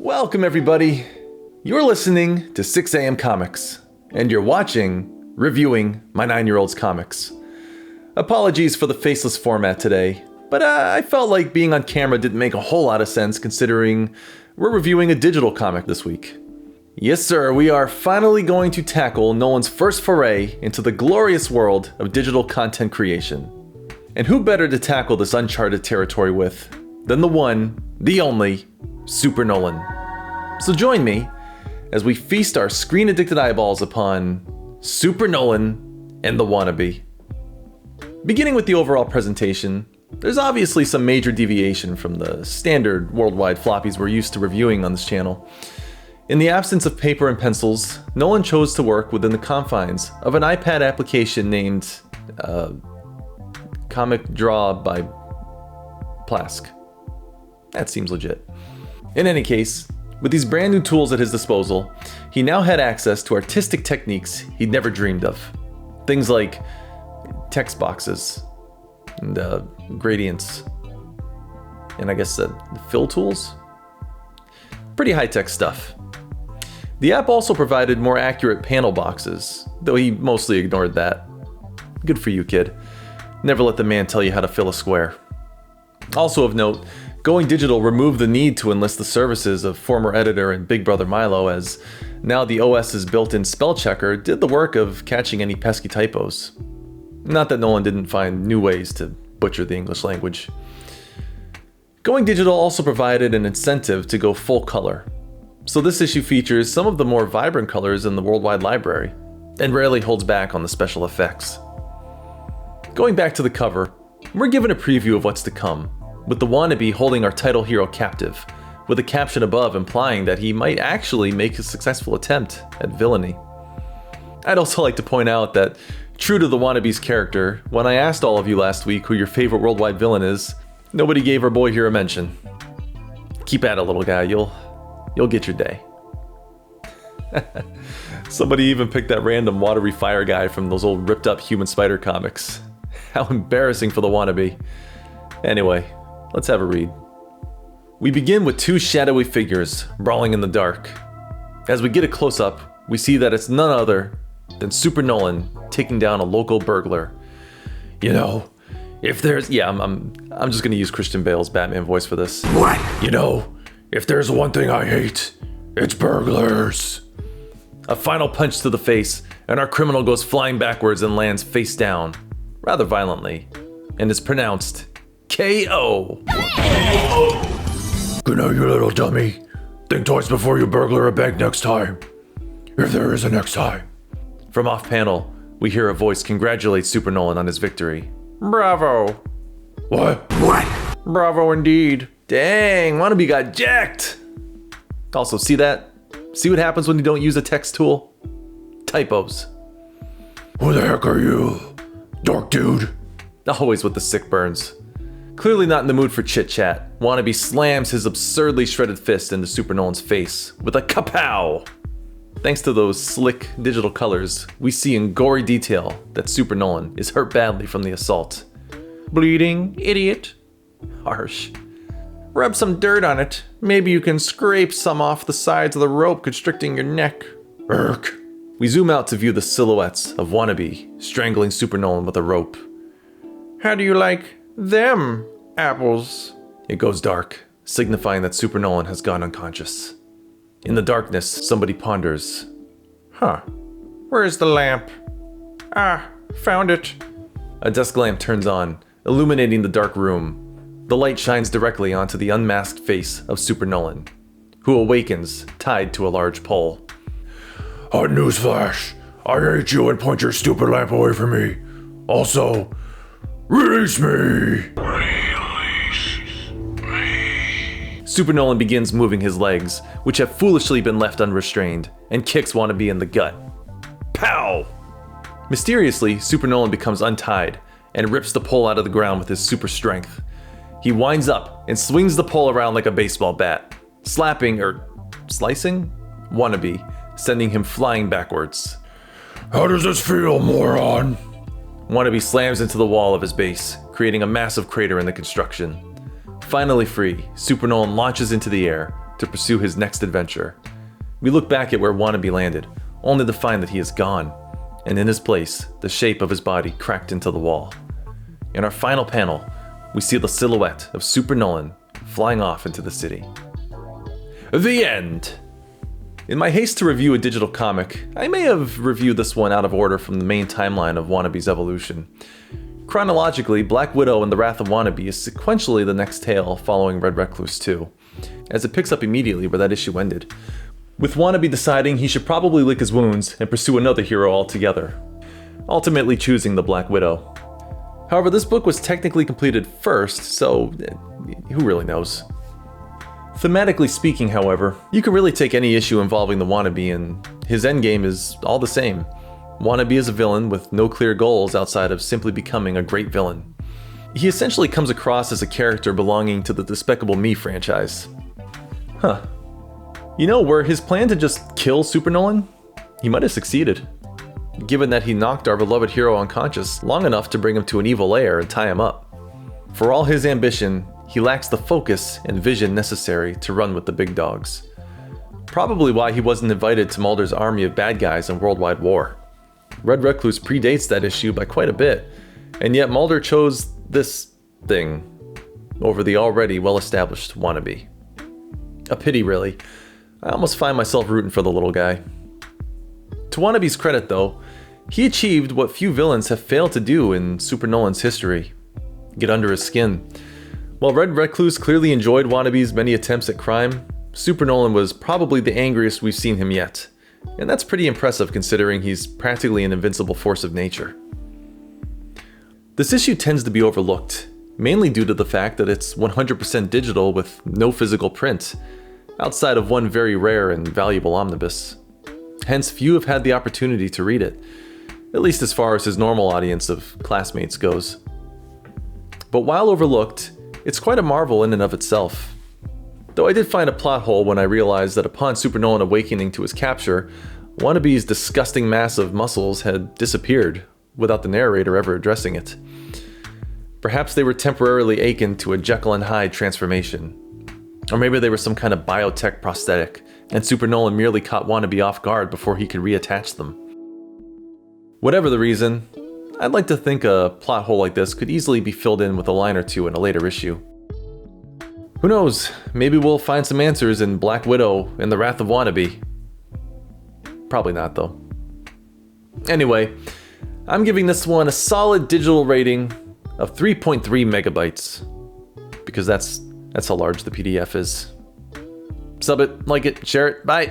Welcome everybody. You're listening to 6 a.m. Comics, and you're reviewing my 9-year-old's comics. Apologies for the faceless format today, but I felt like being on camera didn't make a whole lot of sense considering we're reviewing a digital comic this week. Yes sir, we are finally going to tackle Nolan's first foray into the glorious world of digital content creation. And who better to tackle this uncharted territory with than the one, the only, Super Nolan. So join me as we feast our screen-addicted eyeballs upon Super Nolan and the Wannabe. Beginning with the overall presentation, there's obviously some major deviation from the standard worldwide floppies we're used to reviewing on this channel. In the absence of paper and pencils, Nolan chose to work within the confines of an iPad application named Comic Draw by Plask. That seems legit. In any case, with these brand new tools at his disposal, he now had access to artistic techniques he'd never dreamed of. Things like text boxes and gradients, and I guess fill tools? Pretty high-tech stuff. The app also provided more accurate panel boxes, though he mostly ignored that. Good for you, kid. Never let the man tell you how to fill a square. Also of note, going digital removed the need to enlist the services of former editor and Big Brother Milo, as now the OS's built-in spell checker did the work of catching any pesky typos. Not that Nolan didn't find new ways to butcher the English language. Going digital also provided an incentive to go full color. So this issue features some of the more vibrant colors in the worldwide library, and rarely holds back on the special effects. Going back to the cover, we're given a preview of what's to come, with the Wannabe holding our title hero captive, with a caption above implying that he might actually make a successful attempt at villainy. I'd also like to point out that, true to the Wannabe's character, when I asked all of you last week who your favorite worldwide villain is, nobody gave our boy here a mention. Keep at it, little guy, you'll get your day. Somebody even picked that random watery fire guy from those old ripped up Human Spider comics. How embarrassing for the Wannabe. Anyway, let's have a read. We begin with two shadowy figures brawling in the dark. As we get a close-up, we see that it's none other than Super Nolan taking down a local burglar. You know, if there's... Yeah, I'm just gonna use Christian Bale's Batman voice for this. What? You know, if there's one thing I hate, it's burglars. A final punch to the face, and our criminal goes flying backwards and lands face down, rather violently, and is pronounced KO. Good night, you little dummy. Think twice before you burglar a bank next time. If there is a next time. From off panel, we hear a voice congratulate Super Nolan on his victory. Bravo. What? Bravo indeed. Dang, Wannabe got jacked. Also, see that? See what happens when you don't use a text tool? Typos. Who the heck are you? Dark dude. Always with the sick burns. Clearly not in the mood for chit-chat, Wannabe slams his absurdly shredded fist into Super Nolan's face with a kapow! Thanks to those slick digital colors, we see in gory detail that Super Nolan is hurt badly from the assault. Bleeding, idiot. Harsh. Rub some dirt on it. Maybe you can scrape some off the sides of the rope constricting your neck. Irk. We zoom out to view the silhouettes of Wannabe strangling Super Nolan with a rope. How do you like them apples? It goes dark, signifying that Super Nolan has gone unconscious. In the darkness, somebody ponders. Where's the lamp? Found it. A desk lamp turns on, illuminating the dark room. The light shines directly onto the unmasked face of Super Nolan, who awakens tied to a large pole. Hot newsflash. I hate you and point your stupid lamp away from me. Also, release me! Super Nolan begins moving his legs, which have foolishly been left unrestrained, and kicks Wannabe in the gut. Pow! Mysteriously, Super Nolan becomes untied and rips the pole out of the ground with his super strength. He winds up and swings the pole around like a baseball bat, slapping or slicing Wannabe, sending him flying backwards. How does this feel, moron? Wannabe slams into the wall of his base, creating a massive crater in the construction. Finally free, Super Nolan launches into the air, to pursue his next adventure. We look back at where Wannabe landed, only to find that he is gone, and in his place, the shape of his body cracked into the wall. In our final panel, we see the silhouette of Super Nolan flying off into the city. The end! In my haste to review a digital comic, I may have reviewed this one out of order from the main timeline of Wannabe's evolution. Chronologically, Black Widow and the Wrath of Wannabe is sequentially the next tale following Red Recluse 2, as it picks up immediately where that issue ended, with Wannabe deciding he should probably lick his wounds and pursue another hero altogether, ultimately choosing the Black Widow. However, this book was technically completed first, so who really knows? Thematically speaking, however, you can really take any issue involving the Wannabe and his endgame is all the same. Wannabe is a villain with no clear goals outside of simply becoming a great villain. He essentially comes across as a character belonging to the Despicable Me franchise. Huh. You know, were his plan to just kill Super Nolan? He might have succeeded, given that he knocked our beloved hero unconscious long enough to bring him to an evil lair and tie him up. For all his ambition, he lacks the focus and vision necessary to run with the big dogs. Probably why he wasn't invited to Mulder's army of bad guys in World Wide War. Red Recluse predates that issue by quite a bit, and yet Mulder chose this thing over the already well-established Wannabe. A pity, really. I almost find myself rooting for the little guy. To Wannabe's credit, though, he achieved what few villains have failed to do in Super Nolan's history: get under his skin. While Red Recluse clearly enjoyed Wannabe's many attempts at crime, Super Nolan was probably the angriest we've seen him yet, and that's pretty impressive considering he's practically an invincible force of nature. This issue tends to be overlooked, mainly due to the fact that it's 100% digital with no physical print, outside of one very rare and valuable omnibus. Hence, few have had the opportunity to read it, at least as far as his normal audience of classmates goes. But while overlooked, it's quite a marvel in and of itself. Though I did find a plot hole when I realized that upon Super Nolan awakening to his capture, Wannabe's disgusting mass of muscles had disappeared without the narrator ever addressing it. Perhaps they were temporarily akin to a Jekyll and Hyde transformation. Or maybe they were some kind of biotech prosthetic, and Super Nolan merely caught Wannabe off guard before he could reattach them. Whatever the reason, I'd like to think a plot hole like this could easily be filled in with a line or two in a later issue. Who knows, maybe we'll find some answers in Black Widow and the Wrath of Wannabe. Probably not, though. Anyway, I'm giving this one a solid digital rating of 3.3 megabytes, because that's how large the PDF is. Sub it, like it, share it, bye!